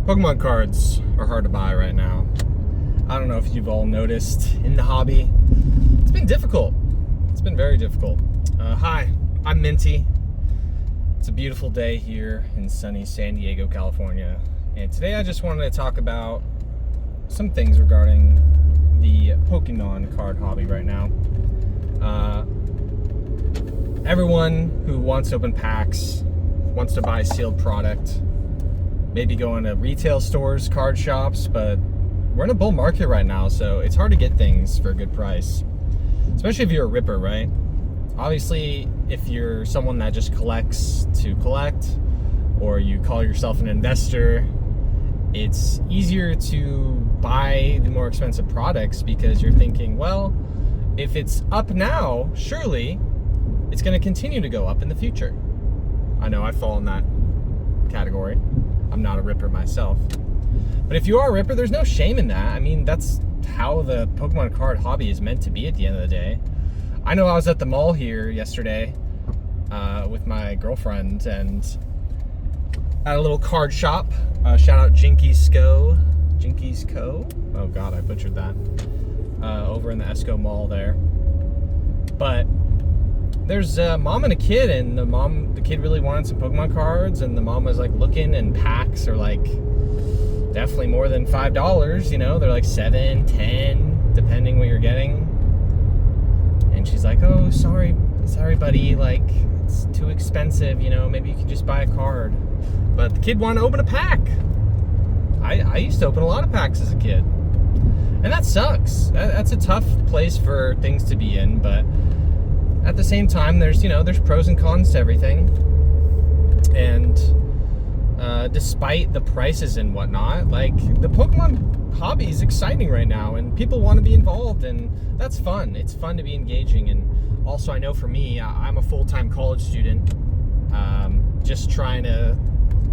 Pokemon cards are hard to buy right now. I don't know if you've all noticed in the hobby. It's been difficult. It's been very difficult. Hi, I'm Minty. It's a beautiful day here in sunny San Diego, California. And today I just wanted to talk about some things regarding the Pokemon card hobby right now. Everyone who wants to open packs, wants to buy sealed product, maybe going to retail stores, card shops, but we're in a bull market right now, so it's hard to get things for a good price, especially if you're a ripper, right? Obviously, if you're someone that just collects to collect, or you call yourself an investor, it's easier to buy the more expensive products because you're thinking, well, if it's up now, surely it's going to continue to go up in the future. I know I fall in that category. I'm not a ripper myself. But if you are a ripper, there's no shame in that. I mean, that's how the Pokemon card hobby is meant to be at the end of the day. I know I was at the mall here yesterday with my girlfriend and at a little card shop. Shout out Jinky's Co. Oh God, I butchered that. Over in the Esco Mall there. But there's a mom and a kid, and the kid really wanted some Pokemon cards, and the mom was like looking, and packs are like definitely more than $5, you know, they're like $7, $10, depending what you're getting. And she's like, oh, sorry buddy, like it's too expensive, you know, maybe you can just buy a card. But the kid wanted to open a pack. I used to open a lot of packs as a kid, and that sucks. That's a tough place for things to be in, but at the same time, there's pros and cons to everything. And despite the prices and whatnot, like, the Pokemon hobby is exciting right now, and people want to be involved, and that's fun. It's fun to be engaging. And also, I know for me, I'm a full-time college student, just trying to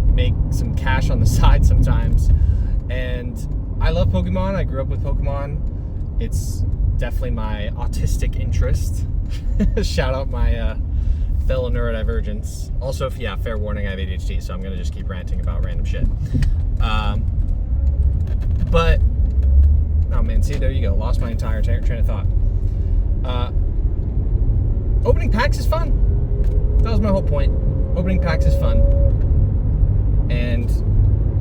make some cash on the side sometimes. And I love Pokemon. I grew up with Pokemon. It's definitely my autistic interest. Shout out my fellow neurodivergence. Also, fair warning, I have ADHD, so I'm gonna just keep ranting about random shit. But oh man, see, there you go. Lost my entire train of thought. Opening packs is fun. That was my whole point. Opening packs is fun, and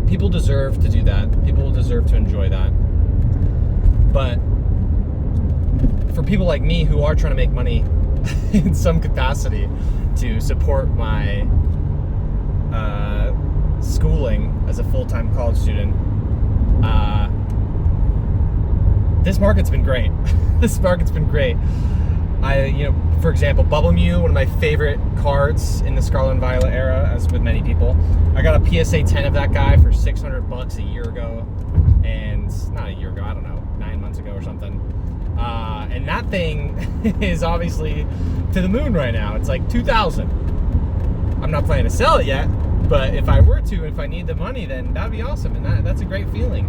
people deserve to do that. People deserve to enjoy that. But for people like me who are trying to make money in some capacity to support my schooling as a full-time college student, this market's been great. This market's been great. For example, Bubble Mew, one of my favorite cards in the Scarlet and Violet era, as with many people. I got a PSA 10 of that guy for $600 a year ago, and not a year ago, I don't know, 9 months ago or something. And that thing is obviously to the moon right now. It's like $2,000. I'm not planning to sell it yet, but if I were to, if I need the money, then that'd be awesome, and that's a great feeling.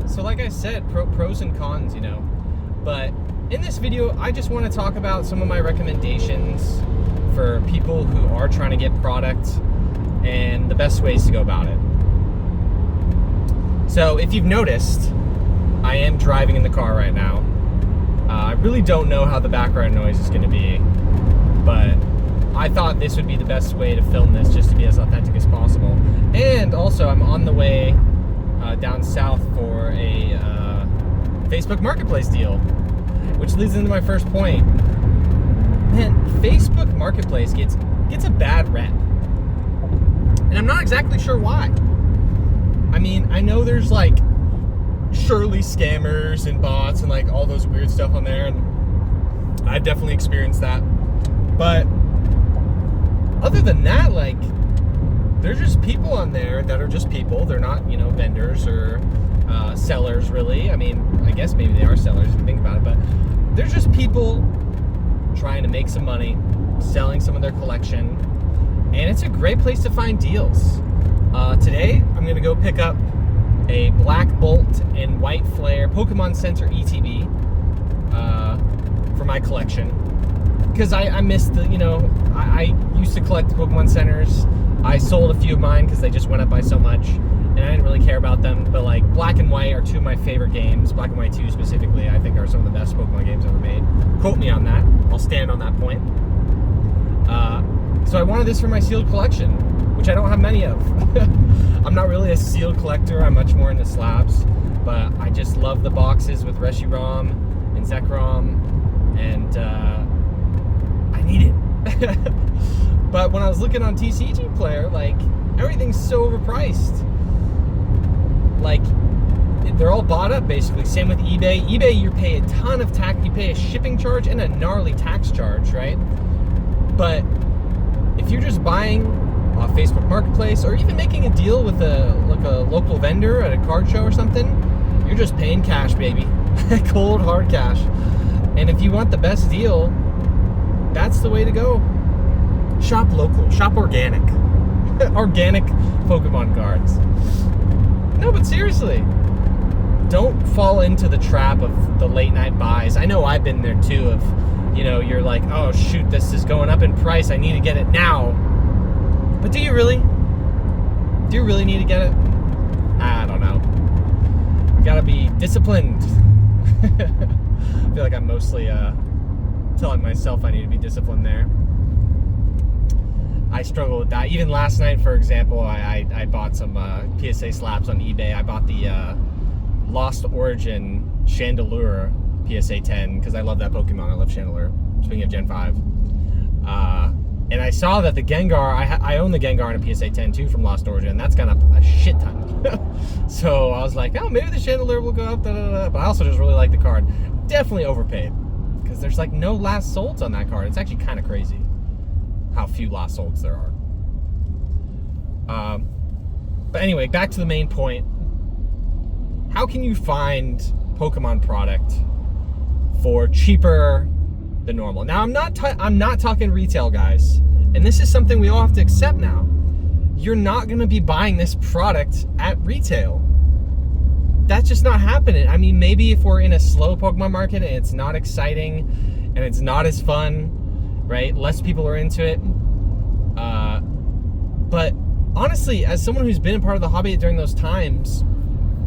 So like I said, pros and cons, but in this video, I just want to talk about some of my recommendations for people who are trying to get product and the best ways to go about it. So if you've noticed, I am driving in the car right now. I really don't know how the background noise is going to be, but I thought this would be the best way to film this, just to be as authentic as possible. And also, I'm on the way down south for a Facebook Marketplace deal, which leads into my first point. Man, Facebook Marketplace gets a bad rep, and I'm not exactly sure why. I mean, I know there's like surely scammers and bots and like all those weird stuff on there, and I've definitely experienced that. But other than that, like, there's just people on there that are just people. They're not, vendors or sellers, really. I mean, I guess maybe they are sellers if you think about it, but there's just people trying to make some money, selling some of their collection, and it's a great place to find deals. Today, I'm going to go pick up a Black Bolt and White Flare Pokemon Center ETB for my collection, because I missed the, I used to collect the Pokemon Centers I sold a few of mine because they just went up by so much, and I didn't really care about them. But like Black and White are two of my favorite games. Black and White 2 specifically, I think are some of the best Pokemon games ever made. Quote me on that. I'll stand on that point. So I wanted this for my sealed collection, which I don't have many of. I'm not really a sealed collector. I'm much more into slabs, but I just love the boxes with Reshiram and Zekrom, and I need it. But when I was looking on TCG Player, like, everything's so overpriced. Like, they're all bought up, basically. Same with eBay. eBay, you pay a ton of tax. You pay a shipping charge and a gnarly tax charge, right? But if you're just buying off Facebook Marketplace, or even making a deal with a local vendor at a card show or something, you're just paying cash, baby. Cold, hard cash. And if you want the best deal, that's the way to go. Shop local, shop organic. Organic Pokemon cards. No, but seriously, don't fall into the trap of the late night buys. I know I've been there too, of, you know, you're like, oh shoot, this is going up in price, I need to get it now. But do you really? Do you really need to get it? I don't know. You gotta be disciplined. I feel like I'm mostly telling myself I need to be disciplined there. I struggle with that. Even last night, for example, I bought some PSA slabs on eBay. I bought the Lost Origin Chandelure PSA 10 because I love that Pokemon. I love Chandelure. Speaking of Gen 5. And I saw that the Gengar, I own the Gengar in a PSA 10 too from Lost Origin. That's gone up a shit ton. So I was like, oh, maybe the Chandelure will go up. But I also just really like the card. Definitely overpaid because there's like no last solds on that card. It's actually kind of crazy how few lost solds there are. But anyway, back to the main point. How can you find Pokemon product for cheaper than normal? Now, I'm not talking retail, guys. And this is something we all have to accept now. You're not going to be buying this product at retail. That's just not happening. I mean, maybe if we're in a slow Pokemon market and it's not exciting and it's not as fun, right? Less people are into it. But honestly, as someone who's been a part of the hobby during those times,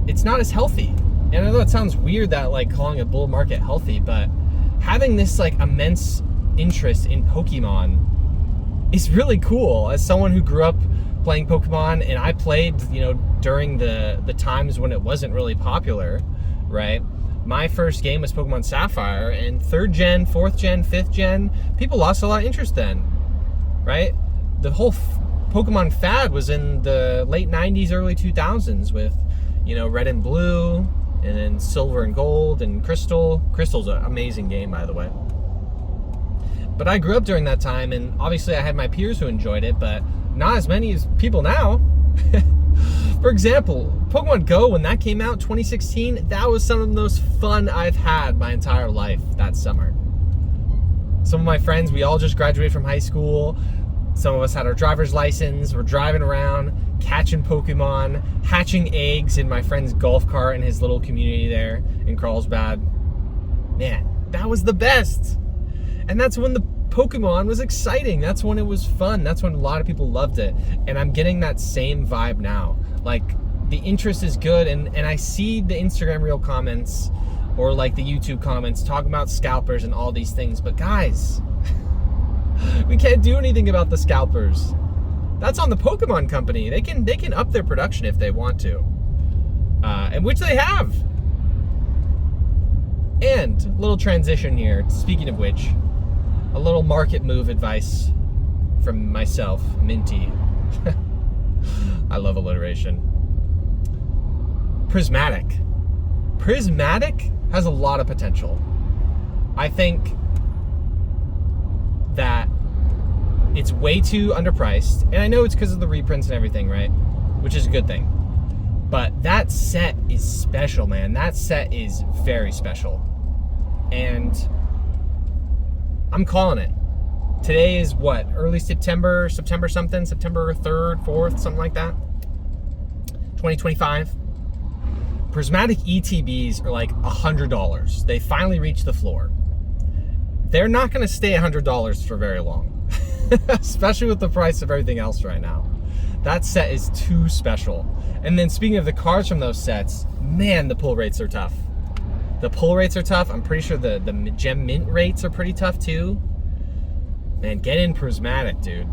it's not as healthy. And I know it sounds weird that like calling a bull market healthy, but having this like immense interest in Pokemon is really cool. As someone who grew up playing Pokemon, and I played, you know, during the times when it wasn't really popular, right? My first game was Pokemon Sapphire, and 3rd gen, 4th gen, 5th gen, people lost a lot of interest then, right? The whole Pokemon fad was in the late 90s, early 2000s with, you know, Red and Blue, and then Silver and Gold, and Crystal. Crystal's an amazing game, by the way. But I grew up during that time, and obviously I had my peers who enjoyed it, but not as many as people now. For example, Pokemon Go, when that came out, 2016, that was some of the most fun I've had my entire life that summer. Some of my friends, we all just graduated from high school. Some of us had our driver's license. We're driving around, catching Pokemon, hatching eggs in my friend's golf cart in his little community there in Carlsbad. Man, that was the best. And that's when the Pokemon was exciting. That's when it was fun. That's when a lot of people loved it. And I'm getting that same vibe now. Like, the interest is good, and I see the Instagram reel comments or like the YouTube comments talking about scalpers and all these things. But guys, we can't do anything about the scalpers. That's on the Pokemon company. They can up their production if they want to, and which they have. And a little transition here. Speaking of which, a little market move advice from myself, Minty. I love alliteration. Prismatic. Prismatic has a lot of potential. I think that it's way too underpriced, and I know it's because of the reprints and everything, right? Which is a good thing. But that set is special, man. That set is very special. And I'm calling it. Today is what? Early September something? September 3rd, 4th, something like that? 2025. Prismatic ETBs are like $100. They finally reached the floor. They're not going to stay $100 for very long. Especially with the price of everything else right now. That set is too special. And then speaking of the cards from those sets, man, the pull rates are tough. The pull rates are tough. I'm pretty sure the gem mint rates are pretty tough too. Man, get in prismatic, dude.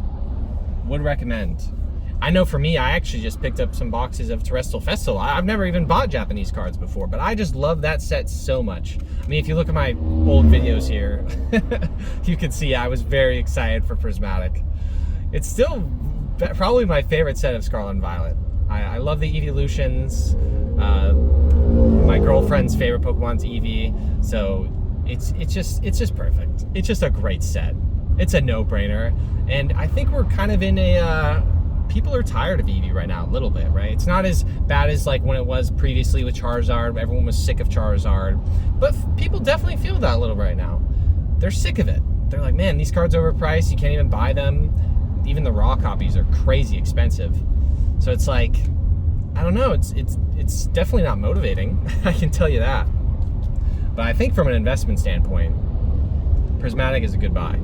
Would recommend. I know for me, I actually just picked up some boxes of Terrestrial Festival. I've never even bought Japanese cards before, but I just love that set so much. I mean, if you look at my old videos here, you can see I was very excited for prismatic. It's still probably my favorite set of Scarlet and Violet. I love the evolutions. My girlfriend's favorite Pokemon's Eevee, so it's just perfect. It's just a great set. It's a no-brainer, and I think we're kind of in a people are tired of Eevee right now a little bit, right? It's not as bad as like when it was previously with Charizard. Everyone was sick of Charizard, but people definitely feel that a little right now. They're sick of it. They're like, man, these cards are overpriced. You can't even buy them. Even the raw copies are crazy expensive. So it's like, I don't know. It's definitely not motivating. I can tell you that. But I think from an investment standpoint, prismatic is a good buy.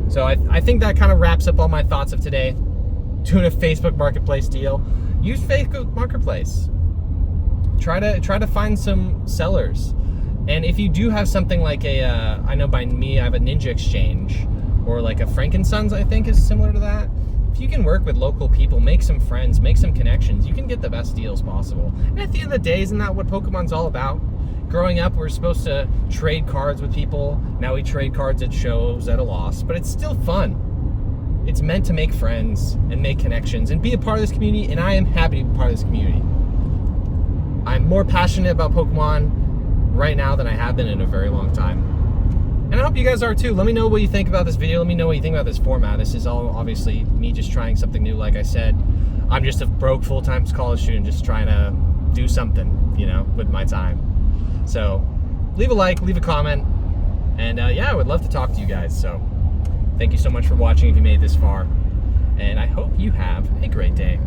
So I think that kind of wraps up all my thoughts of today. Doing a Facebook Marketplace deal. Use Facebook Marketplace. Try to find some sellers. And if you do have something like I know by me, I have a Ninja Exchange, or like a Frankensons, I think is similar to that. If you can work with local people, make some friends, make some connections, you can get the best deals possible. And at the end of the day, isn't that what Pokemon's all about? Growing up, we're supposed to trade cards with people. Now we trade cards at shows at a loss, but it's still fun. It's meant to make friends and make connections and be a part of this community, and I am happy to be part of this community. I'm more passionate about Pokemon right now than I have been in a very long time. And I hope you guys are too. Let me know what you think about this video. Let me know what you think about this format. This is all obviously me just trying something new. Like I said, I'm just a broke full-time college student just trying to do something, you know, with my time. So leave a like, leave a comment, and yeah, I would love to talk to you guys. So thank you so much for watching if you made it this far, and I hope you have a great day.